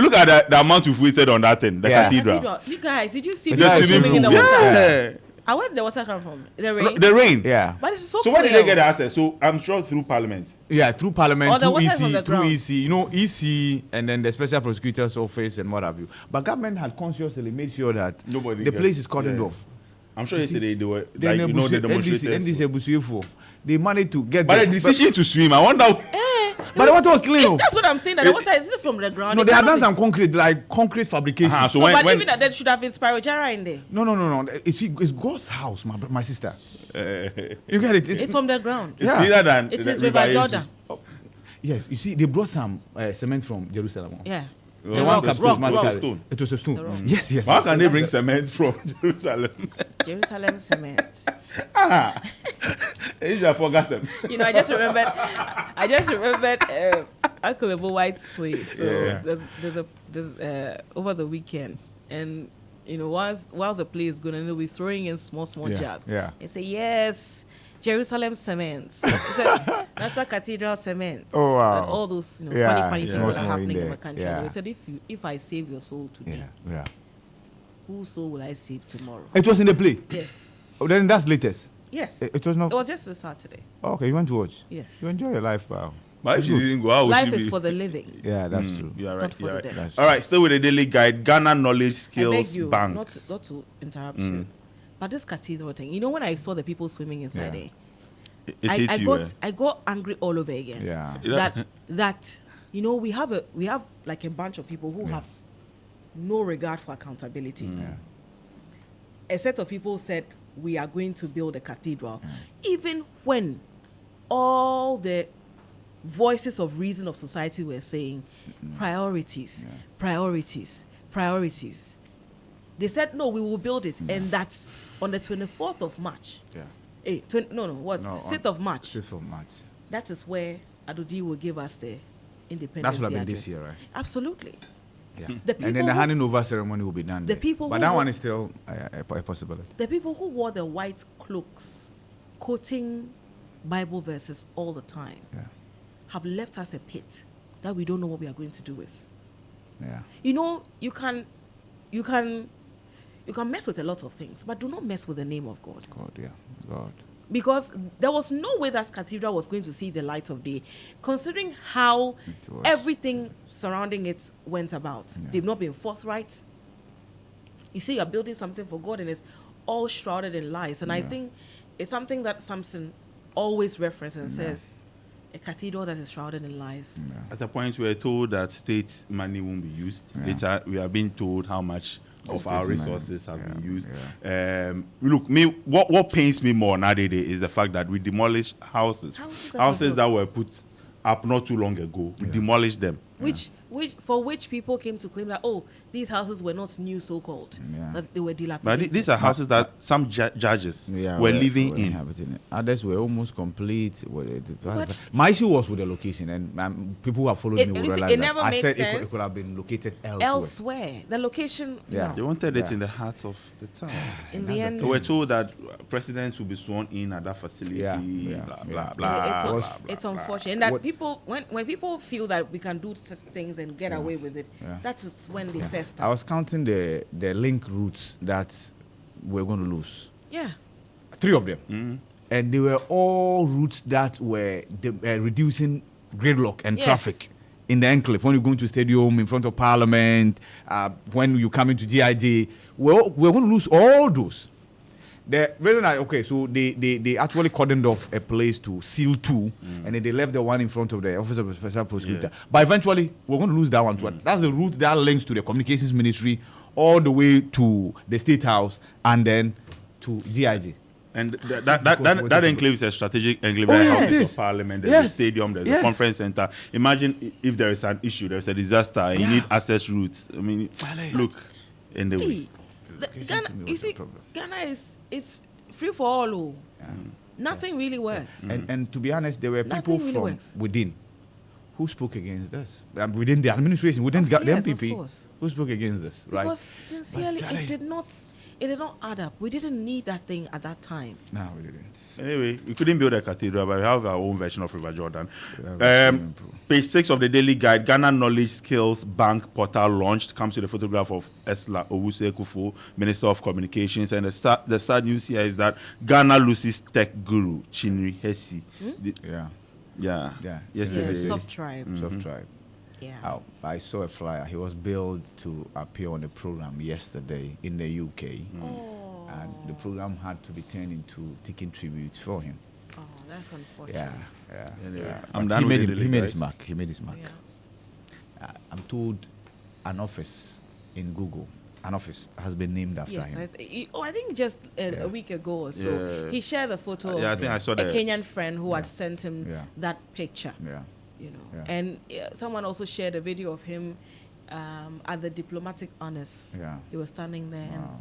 look at the amount we've wasted on that thing, the cathedral. You guys, did you see the swimming in the water? Yeah. Where did the water come from? The rain? The rain. Yeah. But it's so where did they get the access? So I'm sure through Parliament. Yeah, through Parliament, through EC, through EC, you know, EC, and then the Special Prosecutor's Office and what have you. But government had consciously made sure that the place is cordoned off. I'm sure yesterday they were, like, you know, the demonstrators. NDC they managed to get. But the decision to swim, I wonder. But the water was clean. That's what I'm saying. That the water is from the ground. No, they had done some concrete fabrication. So but even that, there should have been Spirojara in there. No. It's God's house, my sister. You get it? It's from the ground. It's cleaner than it is River Jordan. Yes, you see, they brought some cement from Jerusalem. Yeah. The one stone. It was a stone. Yes. How can they bring cement from Jerusalem? Jerusalem cement. I forgot them. You know, I just remembered Uncle Ebo White's place. So there's over the weekend, and you know, whilst the play is good, and they'll be throwing in small jabs. Yeah. And say yes. Jerusalem cement, National Cathedral cement. Oh wow! And all those funny things that are happening in the country. Yeah. They said, if I save your soul today, whose soul will I save tomorrow? It was in the play. Yes. Oh, then that's latest. Yes. It was not. It was just a Saturday. Oh, okay, you went to watch. Yes. You enjoy your life, pal. But if you didn't go, life is for the living. Yeah, that's true. You are It's right. not for the dead. All right, still with the Daily Guide, Ghana Knowledge Skills I beg you, Bank. not to interrupt you, but this cathedral thing. You know, when I saw the people swimming inside there. I got angry all over again. Yeah. That you know, we have like a bunch of people who have no regard for accountability. A set of people said we are going to build a cathedral, even when all the voices of reason of society were saying priorities. They said no, we will build it, and that's on the 24th of March. Yeah. 6th of March. 6th of March. That is where Adodi will give us the Independence That's what Day happened address. this year, right? Absolutely. Yeah. And then the handing over ceremony will be done. But that one is still a possibility. The people who wore the white cloaks, quoting Bible verses all the time, have left us a pit that we don't know what we are going to do with. Yeah. You know, you can mess with a lot of things, but do not mess with the name of God. God, yeah. God. Because there was no way that cathedral was going to see the light of day, considering how It was. everything surrounding it went about. Yeah. They've not been forthright. You see, you're building something for God, and it's all shrouded in lies. And I Yeah. think it's something that Samson always references and says, a cathedral that is shrouded in lies. Yeah. At a point, we were told that state money won't be used. Yeah. Later, we are being told how much of State our money. resources have Yeah, been used. yeah. Look, what pains me more nowadays is the fact that we demolished houses, Houses that were that were put up not too long ago. We demolished them. Which people came to claim that, oh, these houses were not new, so-called, Yeah. that they were But dilapidated. these are houses that some judges Yeah, were living we're in. inhabiting it. Others were almost complete. But- My issue was with the location, and people who have followed It- me will listen, realize it that never I makes said it sense. could have been located elsewhere. Elsewhere, the location, Yeah. They wanted it Yeah. in the heart of the town. in the end, They were told that presidents will be sworn in at that facility. Yeah, yeah, blah, yeah. blah, blah, it's, blah, un- blah, it's blah. unfortunate. And that What- people, when people feel that we can do such things and get away with it, Yeah. that is when they first I start. was counting the link routes that we're going to lose. Yeah. 3 of them. And they were all routes that were reducing gridlock and Yes. traffic in the enclave. When you go into stadium, in front of Parliament, when you come into GIJ, we're going to lose all those. The reason so they actually cordoned off a place to seal 2, and then they left the one in front of the Office of the Special Prosecutor. Yeah. But eventually, we're going to lose that one too. That's the route that links to the Communications Ministry all the way to the State House and then to GIG. And because that enclave is a strategic enclave. Oh, There are yes, houses yes. of parliament, there's Yes. a stadium, there's Yes. a conference center. Imagine if there is an issue, there's a disaster, and you Yeah. need access routes. I mean, look, in the way. Hey, Ghana, to me you was the see, problem. Ghana is free for all. Oh. Nothing really works. And to be honest, there were Nothing people really from works. within who spoke against us. Within the administration, within the Yes, of MPP, course. who spoke against us, right? Because sincerely, Charlie- it did not add up. We didn't need that thing at that time. No, we didn't. Anyway, we couldn't build a cathedral, but we have our own version of River Jordan. Yeah, Page 6 of the Daily Guide, Ghana Knowledge Skills Bank portal launched. Comes with a photograph of Esla Owusu-Ekufo, Minister of Communications. And the sad news here is that Ghana loses tech guru, Chinri Hesi. Yeah. Yeah. Yeah, Yesterday. soft tribe. Soft tribe. Yeah. I saw a flyer. He was billed to appear on the program yesterday in the UK. Oh. And the program had to be turned into taking tributes for him. Oh, that's unfortunate. Yeah. Anyway, But I'm done he with made the him- Daily He made Guide. his mark. He made his mark. Yeah. I'm told an office in Google, an office has been named after Yes, him. I think just a week ago or so, Yeah. he shared the photo Yeah, I of think I saw a that. Kenyan friend who had sent him Yeah. that picture. Yeah. You know, Yeah. and someone also shared a video of him at the diplomatic honors. Yeah. He was standing there, Wow. and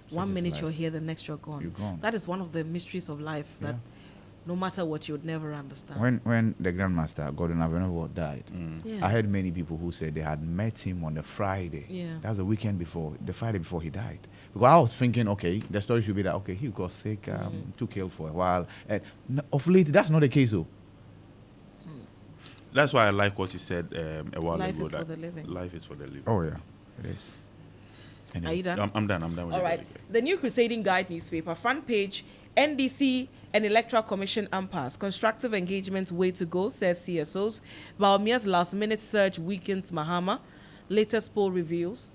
Such one is minute life. you're here, the next you're gone. You're gone. That is one of the mysteries of life that, no matter what, you would never understand. When the Grandmaster Gordon Avenue died, Yeah. I heard many people who said they had met him on the Friday. Yeah. That was the weekend before, the Friday before he died. Because I was thinking, okay, the story should be that, okay, he got sick, took ill for a while. And of late, that's not the case, though. That's why I like what you said a while Life ago. is for that the living. Life is for the living. Oh, yeah, it is. Are you done? I'm done. I'm done with All the right. Daily Guide. The New Crusading Guide newspaper, front page, NDC and Electoral Commission impasse. Constructive engagement way to go, says CSOs. Baumia's last-minute surge weakens Mahama. Latest poll reveals.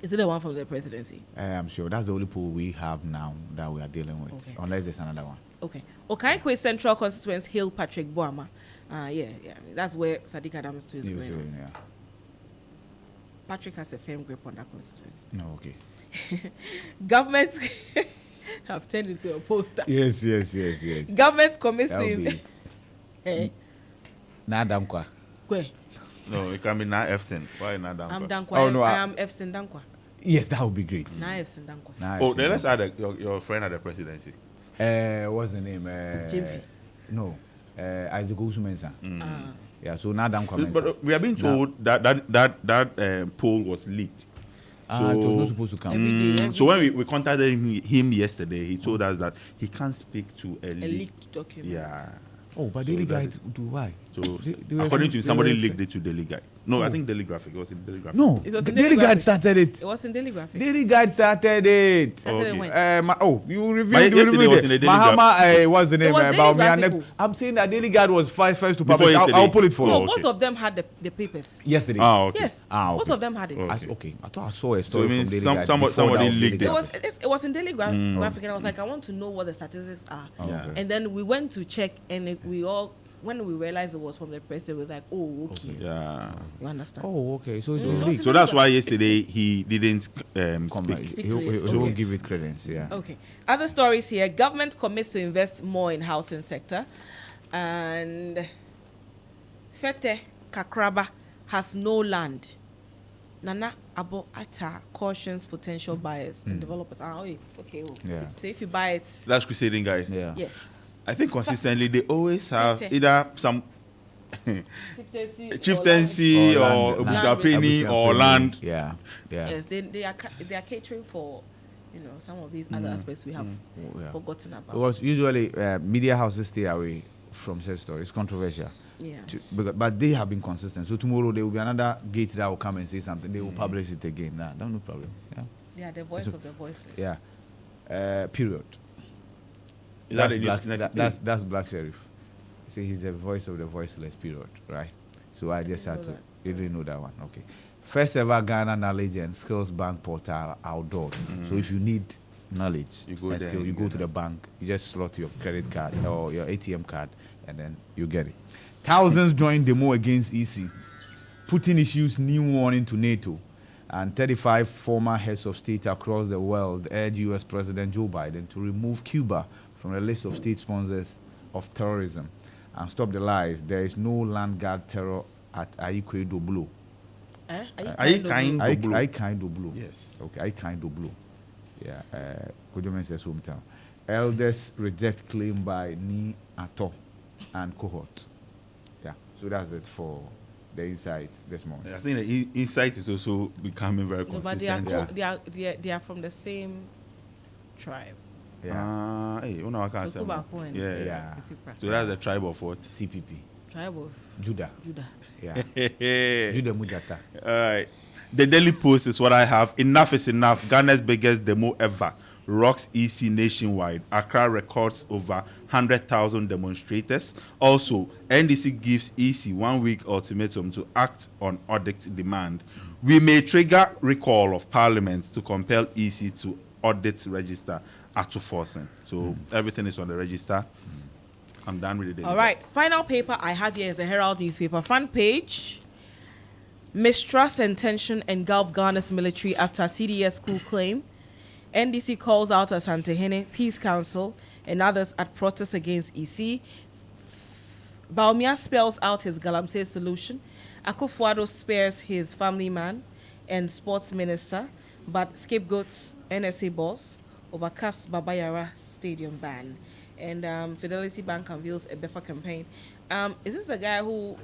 Is it the one from the presidency? I'm sure that's the only pool we have now that we are dealing with, Okay. unless there's another one. Okay. Okaikwe Central Constituents hail Patrick Boama. Yeah. I mean, that's where Sadiq Adams too is You going. feel, on. yeah. Patrick has a firm grip on that constituency. No, okay. Government have turned into a poster. Yes. Government commits That to would be Hey, Nadamkwa. Kwe. No, it can be Na Efsin. Why not down? I'm Dankwa. Oh, no, I I- am Efsin Dankwa. Yes, that would be great. Na Efsin Dankwa. Nah, Oh, I've then seen let's that. add your friend at the presidency. What's the name? Jimmy. No, Isaac Osumensa. Ah. Yeah, so Nadamkwa. But we have been told that poll was leaked. It was not supposed to come. Every day, So when we contacted him yesterday, he told us that he can't speak to a a leak. leaked document. Yeah. Oh, but So Daily that Guide is- do why? So They were- according to him, they somebody were- leaked it to Daily Guide. No, I Oh. think Daily Graphic. It was in Daily Graphic. No, It was the in Daily Daily Guide Graphic. started it. It was in Daily Graphic. Daily Guide started it. Started Okay. when? You reviewed. But You yesterday reviewed was it. in the Daily Mahama, what's the name? was Daily About me. Graphic. I'm saying that Daily Guide was first to Before publish. I'll yesterday. pull it for No, you. okay. both of them had the papers. Yesterday. Ah, okay. Yes. Ah, Both okay. of them had it. Okay. Okay. I thought I saw a So story it from means Daily some- Guide. somebody before that was leaked Daily it. Guide. It was in Daily Graphic, and I was like, I want to know what the statistics are. Yeah. Okay. And then we went to check, and when we realized it was from the press, it was like, oh, okay. Yeah. You understand? Oh, okay. So it's Mm, been no, leaked. So that's why yesterday he didn't Come speak. back. Speak He to won't- it. he won't Okay. give it credence. Yeah. Okay. Other stories here. Government commits to invest more in housing sector, and Fete Kakraba has no land. Nana Abo Ata cautions potential buyers and developers. Ah, wait. Okay. Oh. Yeah. So if you buy it, That's Crusading guy. Yeah. yes. I think consistently they always have Fete. either some Chieftaincy chieftaincy or land. Obushapeni or land. Yeah. Yeah. Yes, they are catering for, some of these other aspects we have Yeah. forgotten about. Because usually media houses stay away from such stories. It's controversial. Yeah. But they have been consistent. So tomorrow there will be another gate that will come and say something. They will publish it again. Nah, no problem. Yeah. They are the voice So- of the voiceless. Yeah. Period. Is that That's a news- black, next- that's Black Sheriff. See, he's the voice of the voiceless. Period. Right. So I just had know to. that, You didn't know that one. Okay. First ever Ghana Knowledge and Skills Bank portal outdoor. So if you need knowledge You go and there skill, and you you go get to that. the bank. You just slot your credit card or your ATM card, and then you get it. Thousands joined demo against EC. Putin issues new warning to NATO. And 35 former heads of state across the world urge U.S. President Joe Biden to remove Cuba from the list of state sponsors of terrorism and stop the lies. There is no land guard terror at Aikwe Doblo. Eh? Are you kind? Doblo. I kind of blue. Yes. Okay, I kind of blue. Yeah. Kojomen says hometown. Elders reject claim by Ni Ato and cohort. Yeah. So that's it for the insight this morning. I think the insight is also becoming very No, but they are, consistent. they are from the same tribe. Yeah. Hey, I can't say. Okuba Cohen. Yeah. Yeah. So that's the tribe of what? CPP. Tribe of Judah. Judah. Yeah. All Judah Mujata. right. The Daily Post is what I have. Enough is enough. Ghana's biggest demo ever rocks EC nationwide. Accra records over 100,000 demonstrators. Also, NDC gives EC 1 week ultimatum to act on audit demand. We may trigger recall of Parliament to compel EC to audit register at forcing. So everything is on the register. I'm done with the Daily All right. Final paper I have here is the Herald newspaper. Front page. Mistrust and tension engulf Ghana's military after CDS coup claim. NDC calls out Asantehene, Peace Council, and others at protest against EC. Baumia spells out his Galamsey solution. Akufo-Addo spares his family man and sports minister, but scapegoats NSA boss over CAF's Babayara stadium ban. And Fidelity Bank unveils a BEFA campaign. Is this the guy who...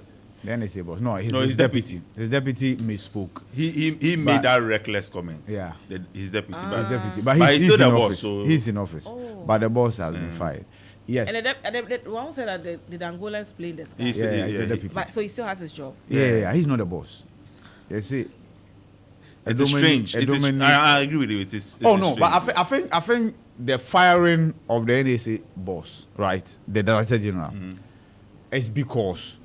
The NSA boss. No, No, his deputy. His deputy misspoke. He But- made that reckless comment. Yeah. His deputy. His But deputy. But But he's he's still in the boss, office. so- He's in office. Oh. But the boss has been fired. Yes. And the one said that the Angolans play in the sky. He's- Yeah, he's yeah, the he- deputy. But, so he still has his job. Yeah, he's not the boss. You see, it is strange. It is, I agree with you. It is. Oh no, but I think the firing of the NSA boss, right, the Director General, is because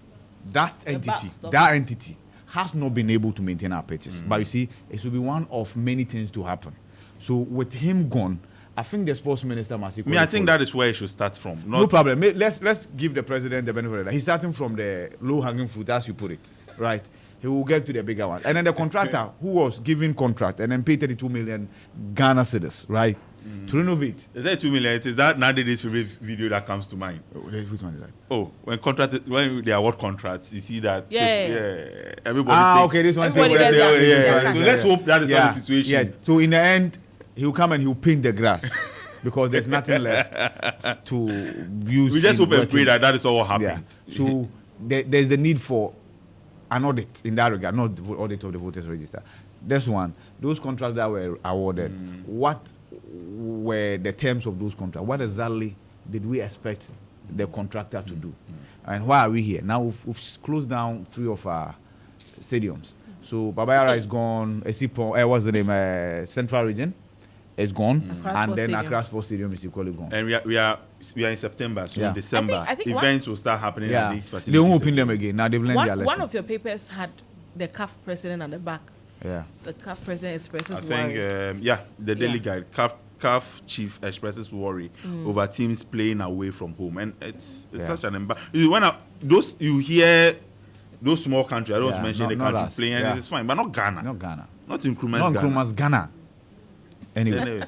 that entity has not been able to maintain our purchase. But you see, it will be one of many things to happen. So with him gone, I think the sports minister must. I think that is where it should start from. No problem. Let's give the president the benefit of that. He's starting from the low-hanging fruit, as you put it, right? He will get to the bigger one. And then the contractor who was given contract and then paid 32 million Ghana cedis, right, to renovate. Is that 2 million? It is that nowadays favorite video that comes to mind. Which one is that? Oh, when they award contracts, you see that. Yeah. Everybody. Thinks, Okay, this one. Everybody takes- gets their- Yeah. So let's hope that is not the situation. Yeah. So in the end, he'll come and he'll paint the grass because there's nothing left to use. We just in hope and pray working. that is all what Yeah. happened. So there's the need for an audit in that regard, not the audit of the voters register. This one, those contracts that were awarded, what were the terms of those contracts? What exactly did we expect the contractor to do. And why are we here? Now we've closed down 3 of our stadiums. So Babayara is gone. Esipo, what's the name? Central Region is gone, and then Accra Sports Stadium is equally gone. And we are in September, so in December, I think events will start happening at these facilities. They won't open them again. Now they've learned their lesson. One of your papers had the CAF president at the back. Yeah. The CAF president expresses worry. I think, the daily guide, CAF chief expresses worry over teams playing away from home, and it's such an embarrassment. You hear those small countries, I don't want to mention the country playing, and it's fine, but not Ghana. Not Ghana. Not in Nkrumah's Ghana. Anyway.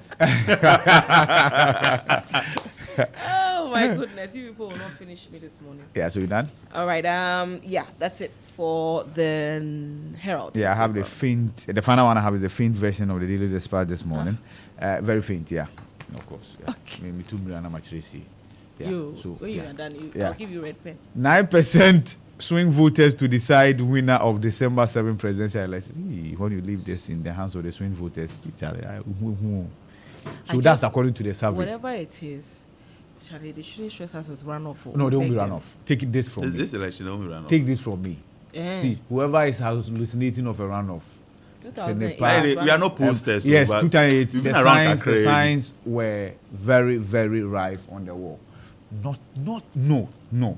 Oh my goodness, you people will not finish me this morning. Yeah, so you done? All right. That's it for the Herald. Yeah, I have the final one I have is the faint version of the Daily Dispatch this morning. Very faint, yeah. Of course. Yeah. Okay. Me too, yeah. When you are done, I'll give you red pen. 9% swing voters to decide winner of December 7 presidential elections. When you leave this in the hands of the swing voters, so that's according to the survey. Whatever it is, Charlie, they shouldn't stress us with runoff. No, they won't be runoff. Take this from me. This election won't be runoff. Take this from me. See, whoever is hallucinating of a runoff. We are not posters. Yes, 2008. The signs were very, very rife on the wall. No.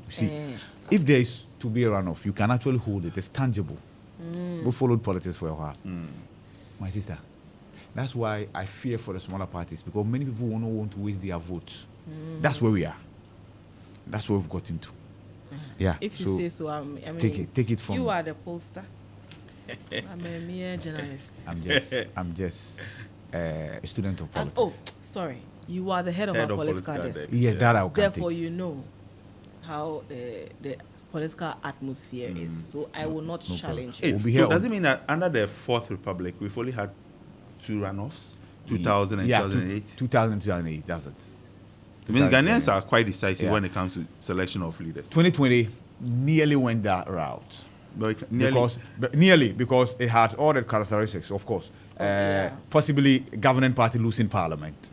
See, if there is to be a runoff, you can actually hold it. It's tangible. We followed politics for a while. My sister, that's why I fear for the smaller parties, because many people will not want to waste their votes. That's where we are. That's where we've got into. Yeah. If you say so, I mean, take it from you me. are the pollster. I'm a mere journalist. I'm just a student of politics. Sorry. You are the head of our political desk. Yes, that I can Therefore, take. you know how the political atmosphere is. So I will not challenge you. So does it mean that under the Fourth Republic, we've only had 2 runoffs? 2000 and 2008? 2000 and 2008, that's it. It means Ghanaians are quite decisive when it comes to selection of leaders. 2020 nearly went that route. Because it had all the characteristics, of course. Possibly governing party losing parliament,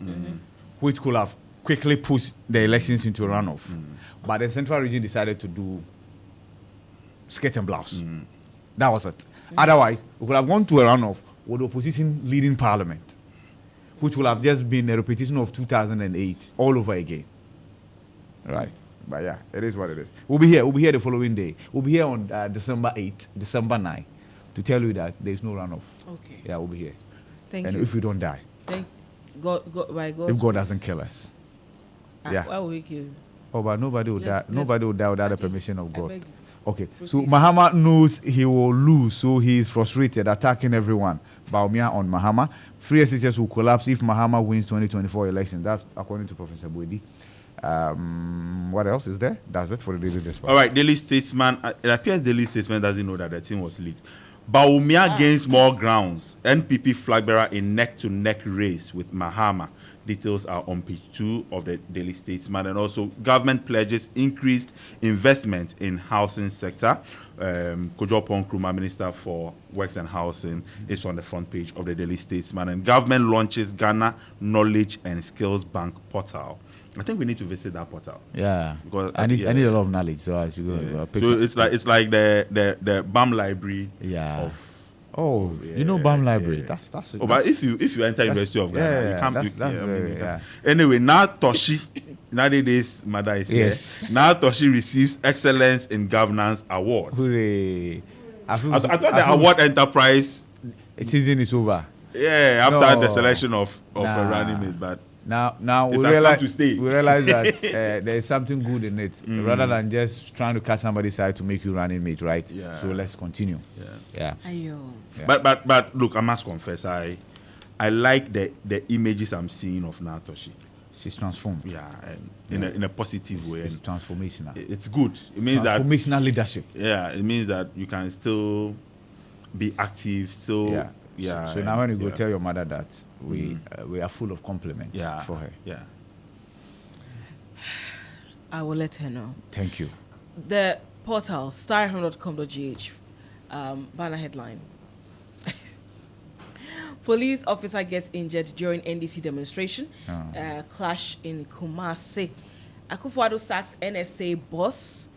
which could have quickly pushed the elections into a runoff. But the Central Region decided to do skirt and blouse. That was it. Otherwise, we could have gone to a runoff with the opposition leading parliament, which would have just been a repetition of 2008 all over again. Right. But yeah, it is what it is. We'll be here the following day. We'll be here on December 8, December 9, to tell you that there is no runoff. Okay. Yeah, we'll be here. Thank you. And if we don't die. Thank God, by God's if God grace. doesn't kill us. Yeah. Why will we kill you? Oh, but nobody will die. Nobody will die without the permission of God. Okay. Proceed. So Mahama knows he will lose, so he is frustrated, attacking everyone. Baumia on Mahama. Free SHS will collapse if Mahama wins 2024 election. That's according to Professor Boedi. What else is there? That's it for the Daily Dispatch. All right, Daily Statesman. It appears Daily Statesman doesn't know that the team was leaked. Baumia gains more grounds. NPP flag bearer in neck-to-neck race with Mahama. Details are on page 2 of the Daily Statesman. And also, government pledges increased investment in housing sector. Kojo Nkrumah, Minister for Works and Housing, is on the front page of the Daily Statesman. And government launches Ghana Knowledge and Skills Bank portal. I think we need to visit that portal. Yeah, because I need a lot of knowledge, so I should go. So it's like the BAM library. Yeah. You know BAM library. That's but if you enter University of Ghana, you can't. Anyway, now Toshi, nowadays mother is here. Now Toshi receives Excellence in Governance Award. Hooray! I thought the award enterprise season is over. Yeah, after the selection of a running mate, but. Now we realize that there is something good in it, rather than just trying to cut somebody's side to make you running mate, right? Yeah. So let's continue. Yeah. But look, I must confess, I like the images I'm seeing of Natoshi. She's transformed. Yeah, and in a positive way. It's transformational. It's good. It means transformational leadership. Yeah, it means that you can still be active. Still. Yeah. So now when you go tell your mother that we are full of compliments for her. Yeah. I will let her know. Thank you. The portal starr.com.gh banner headline. Police officer gets injured during NDC demonstration. Clash in Kumasi. Akufo-Addo sacks NSA boss.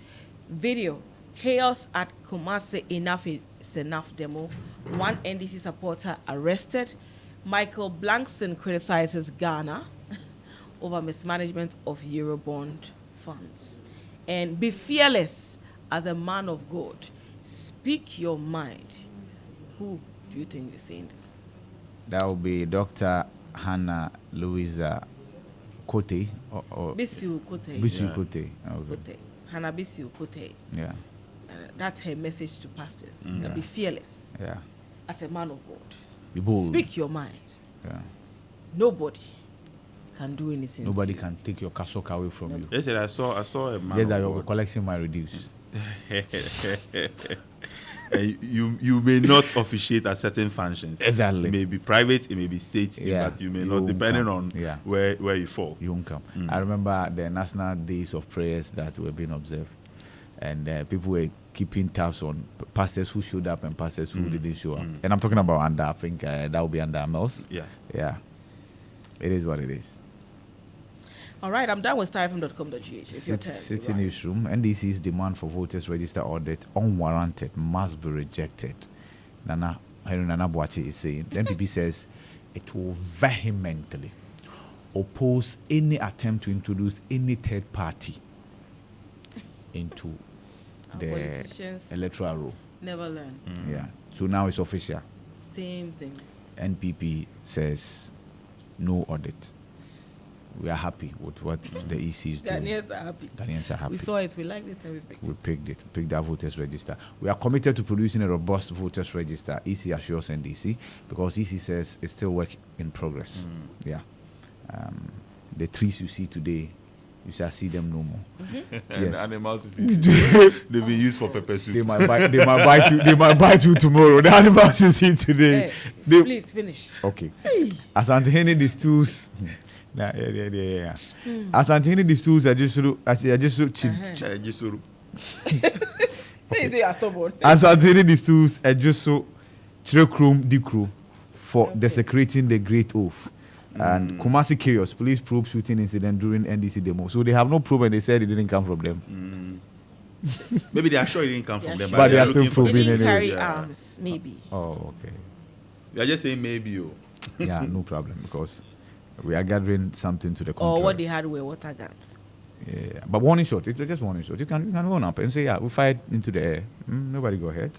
Video. Chaos at Kumasi. Enough is enough demo. One NDC supporter arrested. Michael Blankson criticizes Ghana over mismanagement of Eurobond funds. And be fearless as a man of God. Speak your mind. Who do you think is saying this? That will be Dr. Hannah Louisa Kote or Bisiu Kote. Bisiu Kote. Okay. Kote. Hannah Bisiu Kote. Yeah. That's her message to pastors. Be fearless Yeah. as a man of God. Be bold. Speak your mind. Yeah. Nobody can do anything. Nobody to you. can take your cassock away from you. Yesterday I saw a man. Just that of your God. collection might reduce. You may not officiate at certain functions. Exactly. It may be private, it may be state, Yeah. but you may You not, won't depending come. on Yeah. where you fall. You won't come. I remember the national days of prayers that were being observed, and people were keeping tabs on pastors who showed up and pastors who didn't show up. And I'm talking about under, I think that will be under Mills. Yeah. Yeah. It is what it is. All right, I'm done with starfm.com.gh. It's your turn. City Newsroom. NDC's demand for voters register audit unwarranted must be rejected. Henry Nana Boachi is saying. The NPP says it will vehemently oppose any attempt to introduce any third party into Our the politicians electoral roll. never learn. Yeah. So now it's official. Same thing. NPP says no audit. We are happy with what the EC is doing. Ghanaians are happy. Ghanaians are happy. We saw it, we liked it, and we picked We it. picked that voters register. We are committed to producing a robust voters register, EC assures NDC, because EC says it's still work in progress. Yeah. The trees you see today, you shall see them no more. And Yes. animals, you see today, they've been used for pepper soup. They might bite you tomorrow. The animals you see today. Hey, they- please finish. Okay. Asante Hene the stools. Yeah. Asante Hene the stools are just cheap. Chai, just so- Please say you're stubborn. Asante Hene the stools are just so Chirekrum Dikru for desecrating the great oath. And Kumasi Chaos, police probe shooting incident during NDC demo. So they have no probe and they said it didn't come from them. Maybe they are sure it didn't come from Yeah, them, sure. But they are looking still for They probing didn't anyway. carry Yeah. arms, maybe. Oh, okay. They are just saying maybe. Yeah, no problem because we are gathering something to the contrary. Or what they had were water guns. Yeah, but warning shot. It's just warning shot. You can run up and say, yeah, we fired into the air. Nobody go ahead.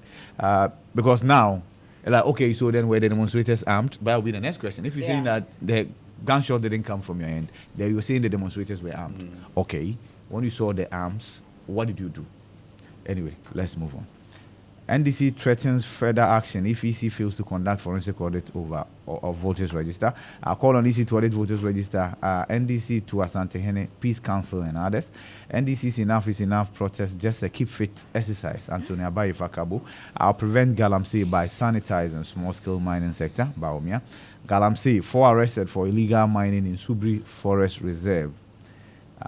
Because now, like, okay, so then were the demonstrators armed? That will be the next question. If you're saying Yeah. that the gunshot didn't come from your end, then you're saying the demonstrators were armed. Okay, when you saw the arms, what did you do? Anyway, let's move on. NDC threatens further action if EC fails to conduct forensic audit of voters register. I call on EC to audit voters register. NDC to Asante Hene, Peace Council and others. NDC's enough is enough protest, just a keep fit exercise. Anthony Abayi Fakabo. I'll prevent Galamsey by sanitizing small-scale mining sector. Baomia. Galamsey, 4 arrested for illegal mining in Subri Forest Reserve.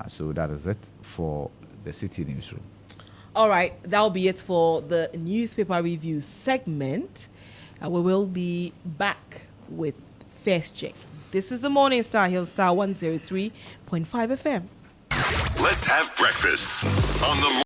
So that is it for the City Newsroom. All right, that'll be it for the newspaper review segment. We will be back with First Check. This is the Morning Star, Hill Star 103.5 FM. Let's have breakfast on the